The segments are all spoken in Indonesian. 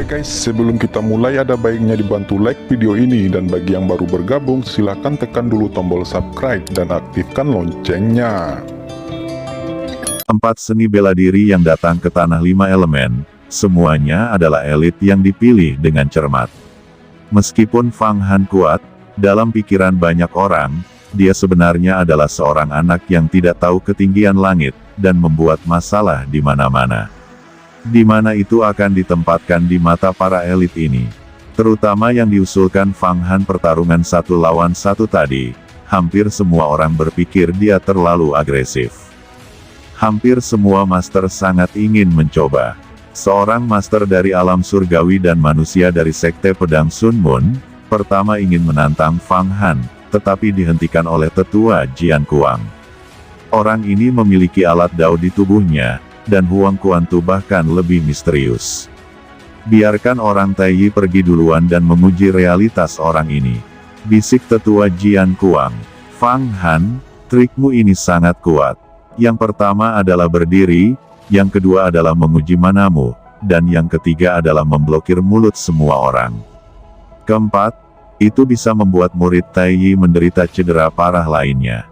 guys, sebelum kita mulai ada baiknya dibantu like video ini, dan bagi yang baru bergabung silahkan tekan dulu tombol subscribe dan aktifkan loncengnya. 4 seni bela diri yang datang ke Tanah 5 Elemen, semuanya adalah elit yang dipilih dengan cermat. Meskipun Fang Han kuat, dalam pikiran banyak orang, dia sebenarnya adalah seorang anak yang tidak tahu ketinggian langit, dan membuat masalah di mana-mana. Di mana itu akan ditempatkan di mata para elit ini. Terutama yang diusulkan Fang Han pertarungan 1 lawan 1 tadi, hampir semua orang berpikir dia terlalu agresif. Hampir semua master sangat ingin mencoba. Seorang master dari alam surgawi dan manusia dari Sekte Pedang Sun Moon, pertama ingin menantang Fang Han, tetapi dihentikan oleh tetua Jian Kuang. Orang ini memiliki alat dao di tubuhnya, dan Huang Kuantu bahkan lebih misterius. Biarkan orang Taiyi pergi duluan dan menguji realitas orang ini. Bisik tetua Jian Kuang. Fang Han, trikmu ini sangat kuat. Yang pertama adalah berdiri, yang kedua adalah menguji manamu, dan yang ketiga adalah memblokir mulut semua orang. Keempat, itu bisa membuat murid Taiyi menderita cedera parah lainnya.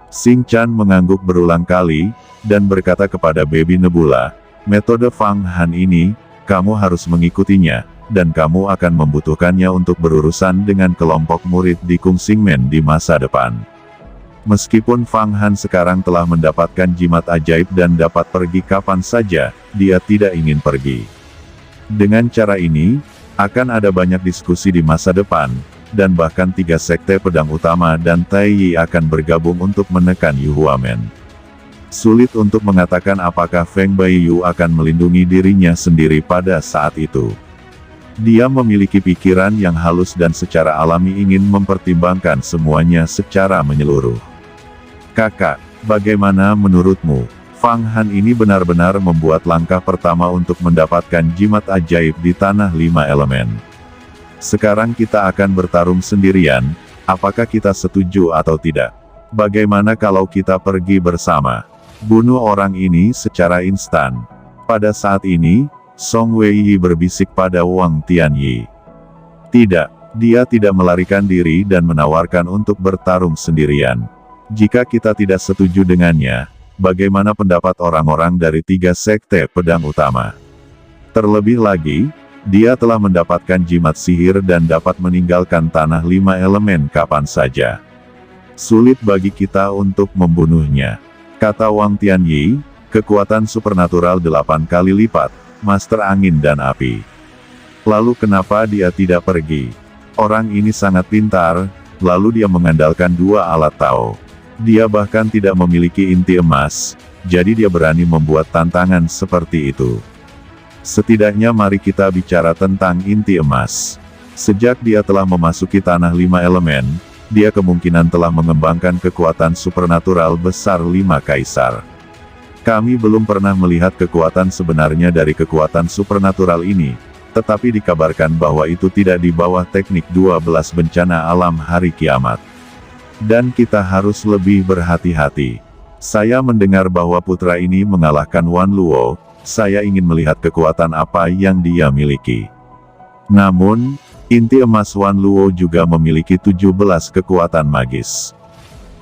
Xing Chan mengangguk berulang kali, dan berkata kepada Baby Nebula, metode Fang Han ini, kamu harus mengikutinya, dan kamu akan membutuhkannya untuk berurusan dengan kelompok murid di Kungsingmen di masa depan. Meskipun Fang Han sekarang telah mendapatkan jimat ajaib dan dapat pergi kapan saja, dia tidak ingin pergi. Dengan cara ini, akan ada banyak diskusi di masa depan, dan bahkan 3 sekte pedang utama dan Taiyi akan bergabung untuk menekan Yu Huamen. Sulit untuk mengatakan apakah Feng Baiyu akan melindungi dirinya sendiri pada saat itu. Dia memiliki pikiran yang halus dan secara alami ingin mempertimbangkan semuanya secara menyeluruh. Kakak, bagaimana menurutmu? Fang Han ini benar-benar membuat langkah pertama untuk mendapatkan jimat ajaib di Tanah 5 Elemen. Sekarang kita akan bertarung sendirian, apakah kita setuju atau tidak? Bagaimana kalau kita pergi bersama? Bunuh orang ini secara instan. Pada saat ini, Song Wei berbisik pada Wang Tianyi. Tidak, dia tidak melarikan diri dan menawarkan untuk bertarung sendirian. Jika kita tidak setuju dengannya, bagaimana pendapat orang-orang dari 3 sekte pedang utama? Terlebih lagi, dia telah mendapatkan jimat sihir dan dapat meninggalkan Tanah 5 Elemen kapan saja. Sulit bagi kita untuk membunuhnya. Kata Wang Tianyi, kekuatan supernatural 8 kali lipat, master angin dan api. Lalu kenapa dia tidak pergi? Orang ini sangat pintar, lalu dia mengandalkan 2 alat Tao. Dia bahkan tidak memiliki inti emas, jadi dia berani membuat tantangan seperti itu. Setidaknya mari kita bicara tentang inti emas. Sejak dia telah memasuki Tanah 5 Elemen, dia kemungkinan telah mengembangkan kekuatan supernatural besar 5 kaisar. Kami belum pernah melihat kekuatan sebenarnya dari kekuatan supernatural ini, tetapi dikabarkan bahwa itu tidak di bawah teknik 12 bencana alam hari kiamat. Dan kita harus lebih berhati-hati. Saya mendengar bahwa putra ini mengalahkan Wan Luo, saya ingin melihat kekuatan apa yang dia miliki. Namun, inti emas Wan Luo juga memiliki 17 kekuatan magis.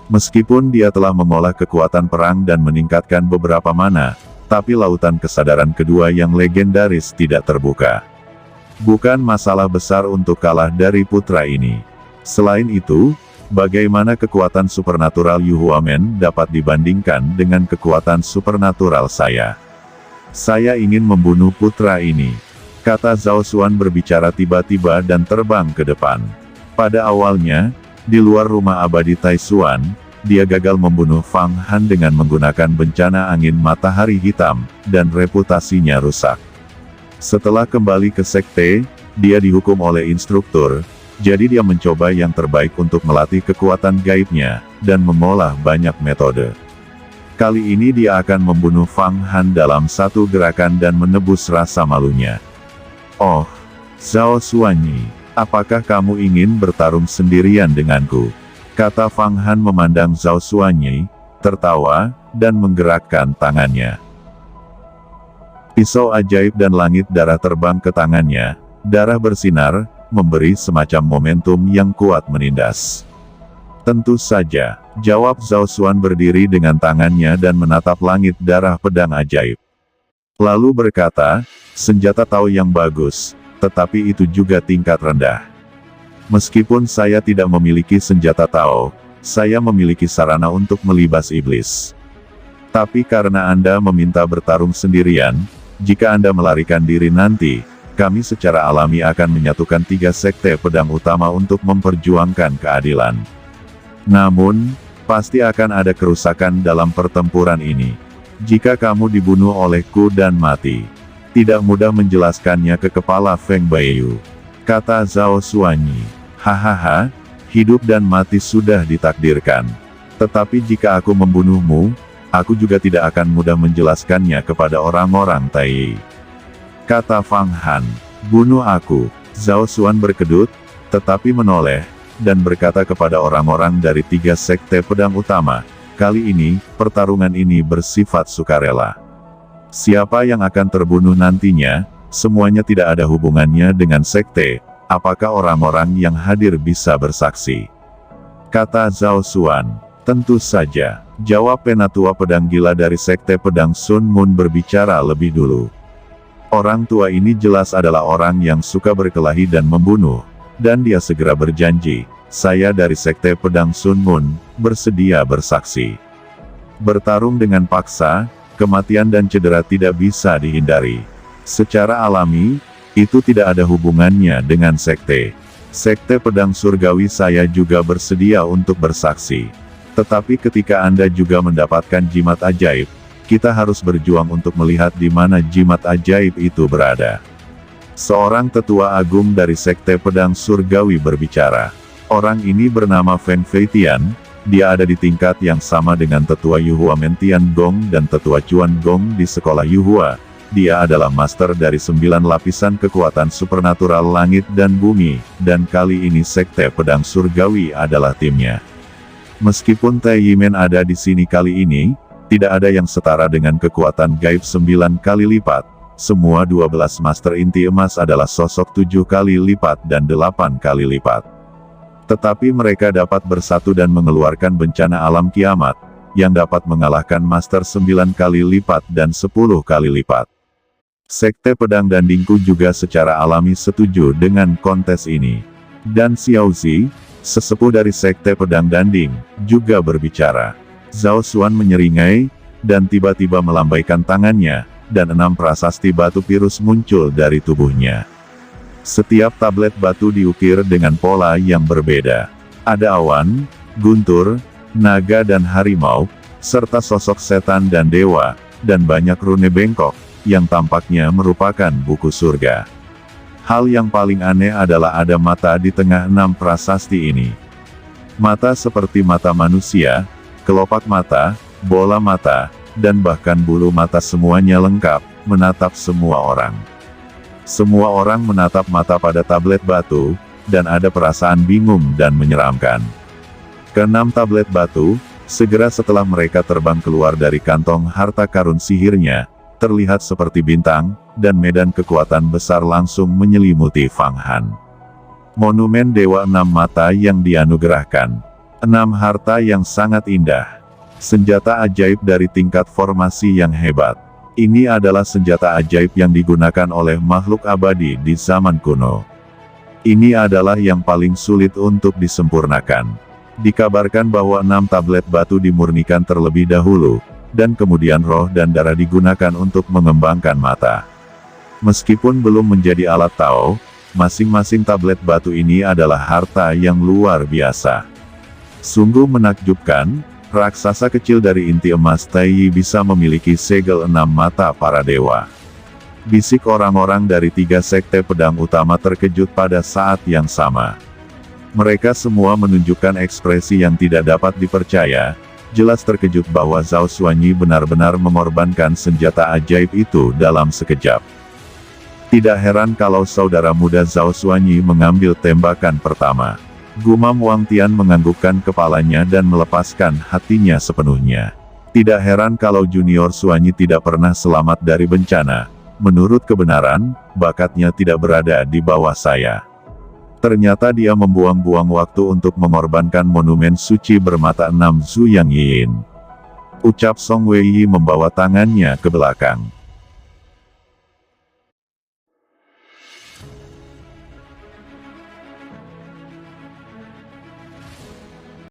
Meskipun dia telah mengolah kekuatan perang dan meningkatkan beberapa mana, tapi lautan kesadaran kedua yang legendaris tidak terbuka. Bukan masalah besar untuk kalah dari putra ini. Selain itu, bagaimana kekuatan supernatural Yu Huamen dapat dibandingkan dengan kekuatan supernatural saya? Saya ingin membunuh putra ini. Kata Zhao Xuan berbicara tiba-tiba dan terbang ke depan. Pada awalnya, di luar rumah abadi Taishuan, dia gagal membunuh Fang Han dengan menggunakan bencana angin matahari hitam, dan reputasinya rusak. Setelah kembali ke sekte, dia dihukum oleh instruktur, jadi dia mencoba yang terbaik untuk melatih kekuatan gaibnya, dan mengolah banyak metode. Kali ini dia akan membunuh Fang Han dalam satu gerakan dan menebus rasa malunya. Oh, Zhao Xuanyi, apakah kamu ingin bertarung sendirian denganku? Kata Fang Han memandang Zhao Xuanyi, tertawa, dan menggerakkan tangannya. Pisau ajaib dan langit darah terbang ke tangannya, darah bersinar, memberi semacam momentum yang kuat menindas. Tentu saja, jawab Zhao Xuan berdiri dengan tangannya dan menatap langit darah pedang ajaib. Lalu berkata, senjata Tao yang bagus, tetapi itu juga tingkat rendah. Meskipun saya tidak memiliki senjata Tao, saya memiliki sarana untuk melibas iblis. Tapi karena Anda meminta bertarung sendirian, jika Anda melarikan diri nanti, kami secara alami akan menyatukan 3 sekte pedang utama untuk memperjuangkan keadilan. Namun, pasti akan ada kerusakan dalam pertempuran ini. Jika kamu dibunuh olehku dan mati, tidak mudah menjelaskannya ke kepala Feng Baiyu, kata Zhao Xuanyi. Hahaha, hidup dan mati sudah ditakdirkan. Tetapi jika aku membunuhmu, aku juga tidak akan mudah menjelaskannya kepada orang-orang Tai, kata Fang Han. Bunuh aku. Zhao Xuan berkedut, tetapi menoleh, dan berkata kepada orang-orang dari 3 sekte pedang utama, kali ini, pertarungan ini bersifat sukarela. Siapa yang akan terbunuh nantinya, semuanya tidak ada hubungannya dengan sekte, apakah orang-orang yang hadir bisa bersaksi? Kata Zhao Xuan. Tentu saja, jawab penatua pedang gila dari sekte pedang Sun Moon berbicara lebih dulu. Orang tua ini jelas adalah orang yang suka berkelahi dan membunuh, dan dia segera berjanji, saya dari sekte pedang Sun Moon, bersedia bersaksi. Bertarung dengan paksa, kematian dan cedera tidak bisa dihindari. Secara alami, itu tidak ada hubungannya dengan sekte. Sekte pedang surgawi saya juga bersedia untuk bersaksi. Tetapi ketika Anda juga mendapatkan jimat ajaib, kita harus berjuang untuk melihat di mana jimat ajaib itu berada. Seorang tetua agung dari sekte pedang surgawi berbicara. Orang ini bernama Feng Feitian, dia ada di tingkat yang sama dengan tetua Yuhua Mentian Gong dan tetua Chuan Gong di sekolah Yuhua. Dia adalah master dari 9 lapisan kekuatan supernatural langit dan bumi, dan kali ini sekte pedang surgawi adalah timnya. Meskipun Tai Yimen ada di sini kali ini, tidak ada yang setara dengan kekuatan gaib 9 kali lipat. Semua 12 master inti emas adalah sosok 7 kali lipat dan 8 kali lipat. Tetapi mereka dapat bersatu dan mengeluarkan bencana alam kiamat, yang dapat mengalahkan master 9 kali lipat dan 10 kali lipat. Sekte pedang Dandingku juga secara alami setuju dengan kontes ini. Dan Xiaozi, sesepuh dari sekte pedang Danding, juga berbicara. Zhao Xuan menyeringai, dan tiba-tiba melambaikan tangannya, dan 6 prasasti batu virus muncul dari tubuhnya. Setiap tablet batu diukir dengan pola yang berbeda. Ada awan, guntur, naga dan harimau, serta sosok setan dan dewa, dan banyak rune bengkok, yang tampaknya merupakan buku surga. Hal yang paling aneh adalah ada mata di tengah 6 prasasti ini. Mata seperti mata manusia, kelopak mata, bola mata, dan bahkan bulu mata semuanya lengkap, menatap semua orang. Semua orang menatap mata pada tablet batu, dan ada perasaan bingung dan menyeramkan. Ke-6 tablet batu, segera setelah mereka terbang keluar dari kantong harta karun sihirnya, terlihat seperti bintang, dan medan kekuatan besar langsung menyelimuti Fang Han. Monumen Dewa 6 Mata yang dianugerahkan. 6 harta yang sangat indah. Senjata ajaib dari tingkat formasi yang hebat. Ini adalah senjata ajaib yang digunakan oleh makhluk abadi di zaman kuno. Ini adalah yang paling sulit untuk disempurnakan. Dikabarkan bahwa 6 tablet batu dimurnikan terlebih dahulu, dan kemudian roh dan darah digunakan untuk mengembangkan mata. Meskipun belum menjadi alat Tao, masing-masing tablet batu ini adalah harta yang luar biasa. Sungguh menakjubkan, raksasa kecil dari inti emas Tai bisa memiliki segel 6 mata para dewa. Bisik orang-orang dari 3 sekte pedang utama terkejut pada saat yang sama. Mereka semua menunjukkan ekspresi yang tidak dapat dipercaya, jelas terkejut bahwa Zhao Xuanyi benar-benar mengorbankan senjata ajaib itu dalam sekejap. Tidak heran kalau saudara muda Zhao Xuanyi mengambil tembakan pertama. Gumam Wang Tian menganggukkan kepalanya dan melepaskan hatinya sepenuhnya. Tidak heran kalau junior Xuanyi tidak pernah selamat dari bencana, Menurut kebenaran, bakatnya tidak berada di bawah saya. Ternyata dia membuang-buang waktu untuk mengorbankan monumen suci bermata 6 Zhu Yang Yin. Ucap Song Wei membawa tangannya ke belakang.